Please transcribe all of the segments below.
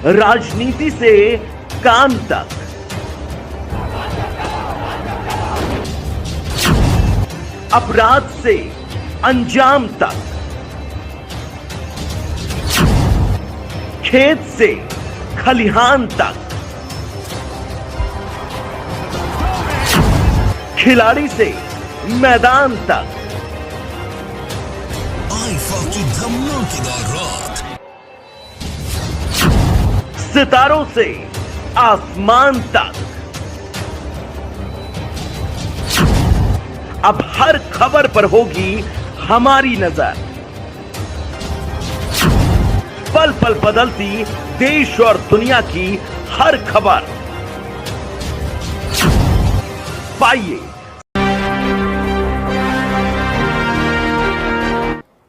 राजनीति से काम तक, अपराध से अंजाम तक, खेत से खलिहान तक, खिलाड़ी से मैदान तक, की धमाकेदार रात, सितारों से आसमान तक, अब हर खबर पर होगी हमारी नजर। पल पल बदलती देश और दुनिया की हर खबर पाइए।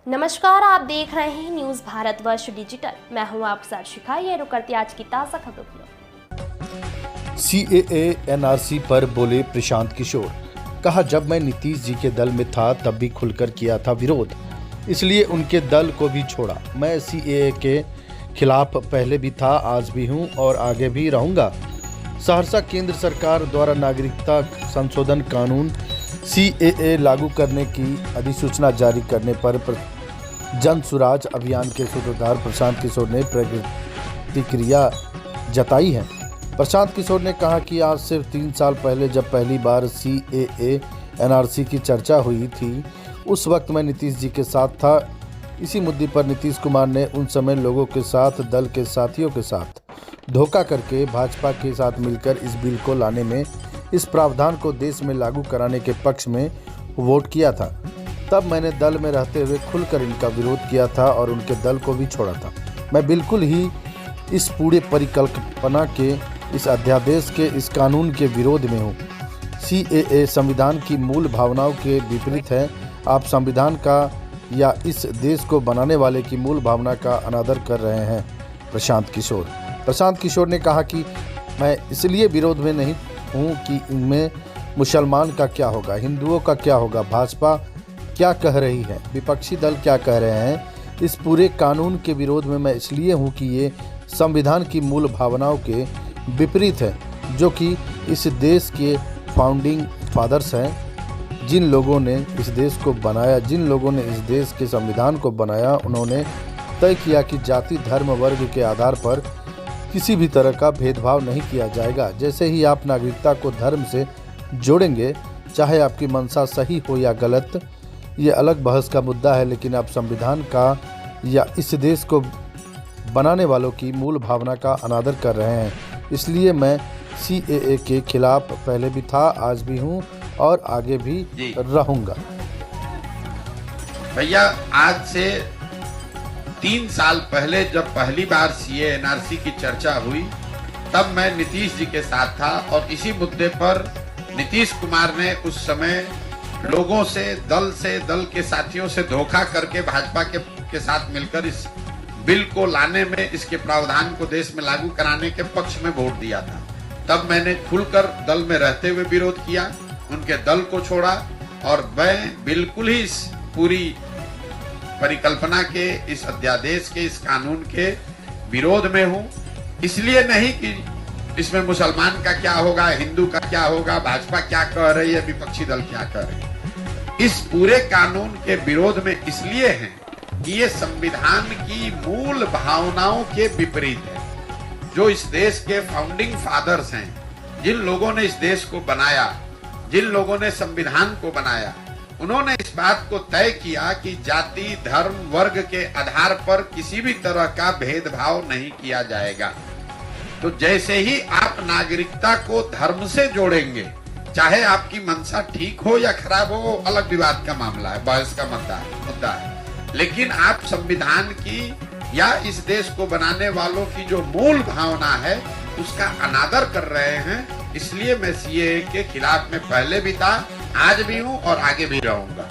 नमस्कार, आप देख रहे हैं न्यूज भारतवर्ष डिजिटल। मैं हूं आपके साथ शिखा। ये रुक करती आज की ताजा खबरों की। CAA NRC पर बोले प्रशांत किशोर। कहा, जब मैं नीतीश जी के दल में था तब भी खुलकर किया था विरोध, इसलिए उनके दल को भी छोड़ा। मैं CAA के खिलाफ पहले भी था, आज भी हूं और आगे भी रहूंगा। सहरसा केंद्र सरकार द्वारा नागरिकता संशोधन कानून CAA लागू करने की अधिसूचना जारी करने पर जन सुराज अभियान के सूत्रधार प्रशांत किशोर ने प्रतिक्रिया जताई है। प्रशांत किशोर ने कहा कि आज से 3 साल पहले जब पहली बार CAA NRC की चर्चा हुई थी, उस वक्त मैं नीतीश जी के साथ था। इसी मुद्दे पर नीतीश कुमार ने उन समय लोगों के साथ, दल के साथियों के साथ धोखा करके भाजपा के साथ मिलकर इस बिल को लाने में, इस प्रावधान को देश में लागू कराने के पक्ष में वोट किया था। तब मैंने दल में रहते हुए खुलकर इनका विरोध किया था और उनके दल को भी छोड़ा था। मैं बिल्कुल ही इस पूरे परिकल्पना के, इस अध्यादेश के, इस कानून के विरोध में हूँ। CAA संविधान की मूल भावनाओं के विपरीत है। आप संविधान का या इस देश को बनाने वाले की मूल भावना का अनादर कर रहे हैं। प्रशांत किशोर ने कहा कि मैं इसलिए विरोध में नहीं हूँ कि इनमें मुसलमान का क्या होगा, हिंदुओं का क्या होगा, भाजपा क्या कह रही है, विपक्षी दल क्या कह रहे हैं। इस पूरे कानून के विरोध में मैं इसलिए हूँ कि ये संविधान की मूल भावनाओं के विपरीत है, जो कि इस देश के फाउंडिंग फादर्स हैं। जिन लोगों ने इस देश को बनाया, जिन लोगों ने इस देश के संविधान को बनाया, उन्होंने तय किया कि जाति, धर्म, वर्ग के आधार पर किसी भी तरह का भेदभाव नहीं किया जाएगा। जैसे ही आप नागरिकता को धर्म से जोड़ेंगे, चाहे आपकी मंशा सही हो या गलत, ये अलग बहस का मुद्दा है, लेकिन आप संविधान का या इस देश को बनाने वालों की मूल भावना का अनादर कर रहे हैं। इसलिए मैं CAA के खिलाफ पहले भी था, आज भी हूँ और आगे भी रहूँगा। भैया, आज से 3 साल पहले जब पहली बार CAA NRC की चर्चा हुई, तब मैं नीतीश जी के साथ था और इसी मुद्दे पर नीतीश कुमार ने उस समय लोगों से, दल के साथियों से धोखा करके भाजपा के साथ मिलकर इस बिल को लाने में, इसके प्रावधान को देश में लागू कराने के पक्ष में वोट दिया था। तब मैंने खुलकर दल में रहते हुए विरोध किया, उनके दल को छोड़ा और मैं बिल्कुल ही इस पूरी परिकल्पना के, इस अध्यादेश के, इस कानून के विरोध में हूँ। इसलिए नहीं कि इसमें मुसलमान का क्या होगा, हिंदू का क्या होगा, भाजपा क्या कह रही है, विपक्षी दल क्या कह रही है। इस पूरे कानून के विरोध में इसलिए है कि ये संविधान की मूल भावनाओं के विपरीत है। जो इस देश के फाउंडिंग फादर्स हैं, जिन लोगों ने इस देश को बनाया, जिन लोगों ने संविधान को बनाया, उन्होंने इस बात को तय किया कि जाति, धर्म, वर्ग के आधार पर किसी भी तरह का भेदभाव नहीं किया जाएगा। तो जैसे ही आप नागरिकता को धर्म से जोड़ेंगे, चाहे आपकी मंशा ठीक हो या खराब हो, अलग विवाद का मामला है, बहस का मुद्दा है, लेकिन आप संविधान की या इस देश को बनाने वालों की जो मूल भावना है उसका अनादर कर रहे हैं। इसलिए मैं CAA के खिलाफ में पहले भी था, आज भी हूं और आगे भी रहूंगा।